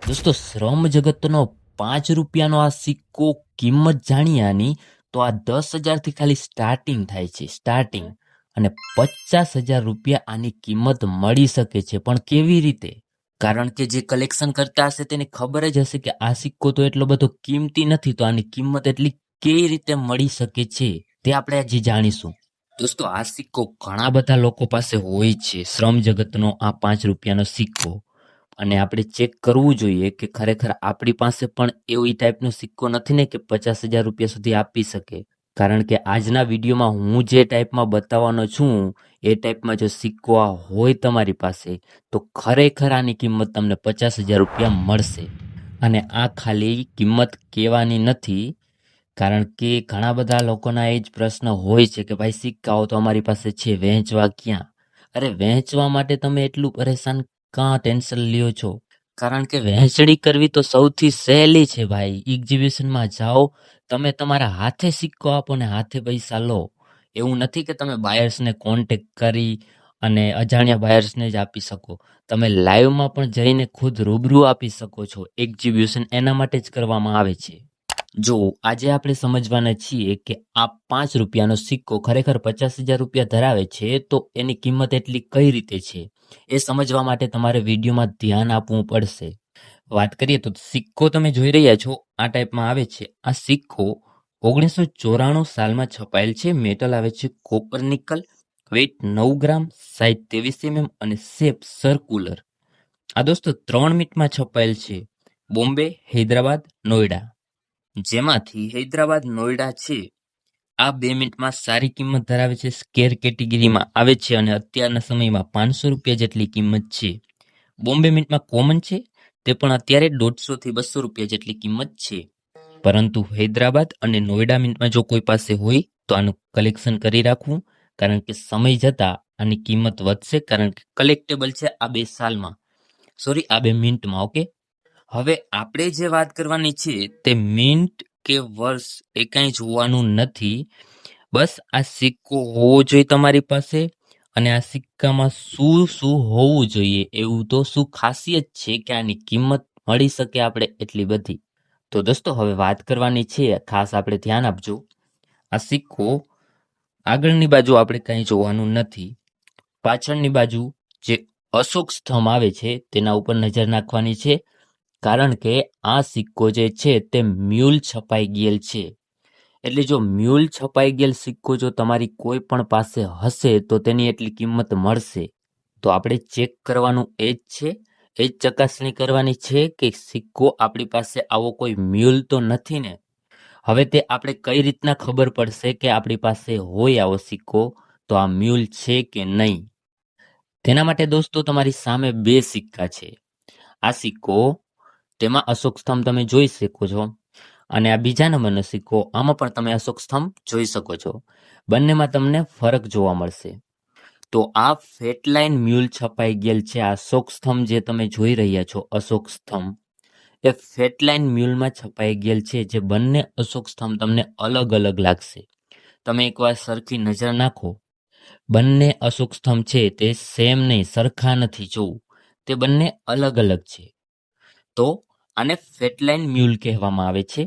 દોસ્તો શ્રમ જગતનો 5 રૂપિયાનો આ સિક્કો કિંમત જાણીએ આની તો આ 10,000 થી ખાલી સ્ટાર્ટિંગ થાય છે સ્ટાર્ટિંગ. અને 50,000 રૂપિયા આની કિંમત મળી શકે છે, પણ કેવી રીતે? કારણ કે જે કલેક્શન કરતા હશે તેને ખબર જ હશે કે આ સિક્કો તો એટલો બધો કિંમતી નથી, તો આની કિંમત એટલી કેવી રીતે મળી શકે છે તે આપણે આજે જાણીશું. દોસ્તો આ સિક્કો ઘણા બધા લોકો પાસે હોય છે, શ્રમ જગતનો આ 5 રૂપિયાનો સિક્કો. અને આપણે ચેક કરવું જોઈએ કે ખરેખર આપણી પાસે પણ એવી ટાઈપનો સિક્કો નથી ને કે 50,000 રૂપિયા સુધી આપી શકે. કારણ કે આજના વિડીયોમાં હું જે ટાઈપમાં બતાવવાનો છું એ ટાઈપમાં જો સિક્કો આ હોય તમારી પાસે તો ખરેખર આની કિંમત તમને 50,000 રૂપિયા મળશે. અને આ ખાલી કિંમત કહેવાની નથી, કારણ કે ઘણા બધા લોકોના એ જ પ્રશ્ન હોય છે કે ભાઈ સિક્કાઓ તો અમારી પાસે છે, વહેંચવા ક્યાં? અરે વહેંચવા માટે તમે એટલું પરેશાન કાં ટેન્શન લ્યો છો? કારણ કે વહેંચણી કરવી તો સૌથી સહેલી છે ભાઈ. એક્ઝિબિશનમાં જાઓ, તમે તમારા હાથે સિક્કો આપો ને હાથે પૈસા લો. એવું નથી કે તમે બાયર્સને કોન્ટેક કરી અને અજાણ્યા બાયર્સને જ આપી શકો. તમે લાઈવમાં પણ જઈને ખુદ રૂબરૂ આપી શકો છો. એક્ઝિબિશન એના માટે જ કરવામાં આવે છે. જો આજે આપણે સમજવાના છીએ કે આ 5 રૂપિયાનો સિક્કો ખરેખર 50,000 રૂપિયા ધરાવે છે, તો એની કિંમત એટલી કઈ રીતે છે એ સમજવા માટે તમારે વિડીયોમાં ધ્યાન આપવું પડશે. વાત કરીએ તો સિક્કો તમે જોઈ રહ્યા છો આ ટાઈપમાં આવે છે. આ સિક્કો 1994 સાલમાં છપાયેલ છે. મેટલ આવે છે કોપર નિકલ, વેઇટ 9 ગ્રામ, સાઇઝ 23 mm અને શેપ સર્ક્યુલર. આ દોસ્તો 3 મિનિટમાં છપાયેલ છે, બોમ્બે, હૈદરાબાદ, નોઈડા. જેમાંથી હૈદરાબાદ નોઈડા છે આ 2 મિનિટમાં સારી કિંમત ધરાવે છે, સ્કેર કેટેગરીમાં આવે છે અને અત્યારના સમયમાં 500 રૂપિયા જેટલી કિંમત છે. બોમ્બે મિન્ટમાં કોમન છે, તે પણ અત્યારે 150 થી 200 રૂપિયા જેટલી કિંમત છે. પરંતુ હૈદરાબાદ અને નોઈડા મિન્ટમાં જો કોઈ પાસે હોય તો આનું કલેક્શન કરી રાખવું, કારણ કે સમય જતા આની કિંમત વધશે, કારણ કે કલેક્ટેબલ છે આ 2 સાલમાં, સોરી આ 2 મિનિટમાં. ઓકે, હવે આપણે જે વાત કરવાની છે તે મિનિટ કે વર્ષ એ કાંઈ જોવાનું નથી. બસ આ સિક્કો હોવો જોઈએ તમારી પાસે, અને આ સિક્કામાં શું શું હોવું જોઈએ, એવું તો શું ખાસિયત છે કે આની કિંમત મળી શકે આપણે એટલી બધી. તો દોસ્તો હવે વાત કરવાની છે, ખાસ આપણે ધ્યાન આપજો. આ સિક્કો આગળની બાજુ આપણે કંઈ જોવાનું નથી. પાછળની બાજુ જે અશોક સ્તંભ આવે છે તેના ઉપર નજર નાખવાની છે, કારણ કે આ સિક્કો જે છે તે મ્યુલ છપાઈ ગયેલ છે. એટલે જો મ્યુલ છપાઈ ગયેલ સિક્કો જો તમારી કોઈ પણ પાસે હશે તો તેની એટલી કિંમત મળશે. તો આપણે ચેક કરવાનું એ જ છે, એ જ ચકાસણી કરવાની છે કે સિક્કો આપણી પાસે આવો કોઈ મ્યુલ તો નથી ને. હવે તે આપણે કઈ રીતના ખબર પડશે કે આપણી પાસે હોય આવો સિક્કો તો આ મ્યુલ છે કે નહીં? તેના માટે દોસ્તો તમારી સામે 2 સિક્કા છે. આ સિક્કો, તેમાં અશોક સ્તંભ તમે જોઈ શકો છો, અને આ બીજા નંબરનો સિક્કો, આમાં પણ તમે અશોક સ્તંભ જોઈ શકો છો. બંનેમાં તમને ફરક જોવા મળશે. તો આ ફેટલાઇન મ્યુલ છપાઈ ગયેલ છે. આ અશોક સ્તંભ જે તમે જોઈ રહ્યા છો, અશોક સ્તંભ એ ફેટલાઇન મ્યુલમાં છપાઈ ગયેલ છે. જે બંને અશોક સ્તંભ તમને અલગ અલગ લાગશે. તમે એકવાર સરખી નજર નાખો, બંને અશોક સ્તંભ છે તે સેમ નહીં, સરખા નથી. જોવું, તે બંને અલગ અલગ છે. તો આને ફેટલાઇન મ્યુલ કહેવામાં આવે છે.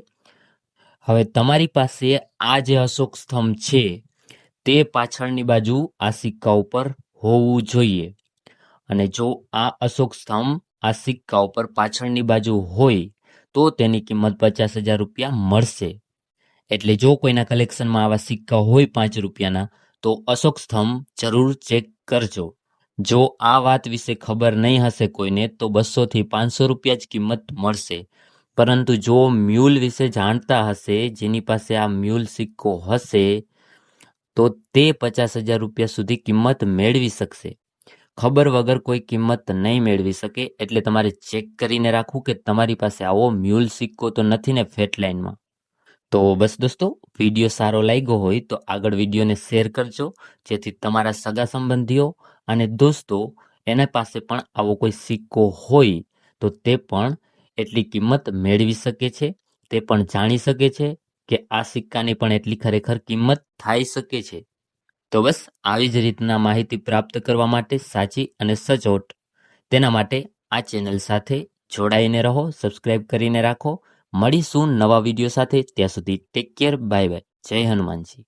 હવે તમારી પાસે આ જે અશોક સ્તંભ છે તે પાછળની બાજુ આ સિક્કા ઉપર હોવું જોઈએ. અને જો આ અશોક સ્તંભ આ સિક્કા ઉપર પાછળની બાજુ હોય તો તેની કિંમત 50,000 રૂપિયા મળશે. એટલે જો કોઈના કલેક્શનમાં આવા સિક્કા હોય 5 રૂપિયાના તો અશોક સ્તંભ જરૂર ચેક કરજો. જો આ વાત વિશે ખબર નહીં હશે કોઈને તો 200 થી 500 રૂપિયા જ કિંમત મળશે. પરંતુ જો મ્યુલ વિશે જાણતા હશે, જેની પાસે આ મ્યુલ સિક્કો હશે, તો તે 50,000 રૂપિયા સુધી કિંમત મેળવી શકશે. ખબર વગર કોઈ કિંમત નહીં મેળવી શકે. એટલે તમારે ચેક કરીને રાખવું કે તમારી પાસે આવો મ્યુલ સિક્કો તો નથી ને ફેટલાઇનમાં. તો બસ દોસ્તો, વિડીયો સારો લાગ્યો હોય તો આગળ વિડીયોને શેર કરજો, જેથી તમારા સગા સંબંધીઓ અને દોસ્તો એના પાસે પણ આવો કોઈ સિક્કો હોય તો તે પણ એટલી કિંમત મેળવી શકે છે, તે પણ જાણી શકે છે કે આ સિક્કાની પણ એટલી ખરેખર કિંમત થઈ શકે છે. તો બસ આવી જ રીતના માહિતી પ્રાપ્ત કરવા માટે સાચી અને સચોટ, તેના માટે આ ચેનલ સાથે જોડાઈને રહો, સબસ્ક્રાઇબ કરીને રાખો. મળીશું નવા વિડીયો સાથે. ત્યાં સુધી ટેક કેર, બાય બાય. જય હનુમાનજી.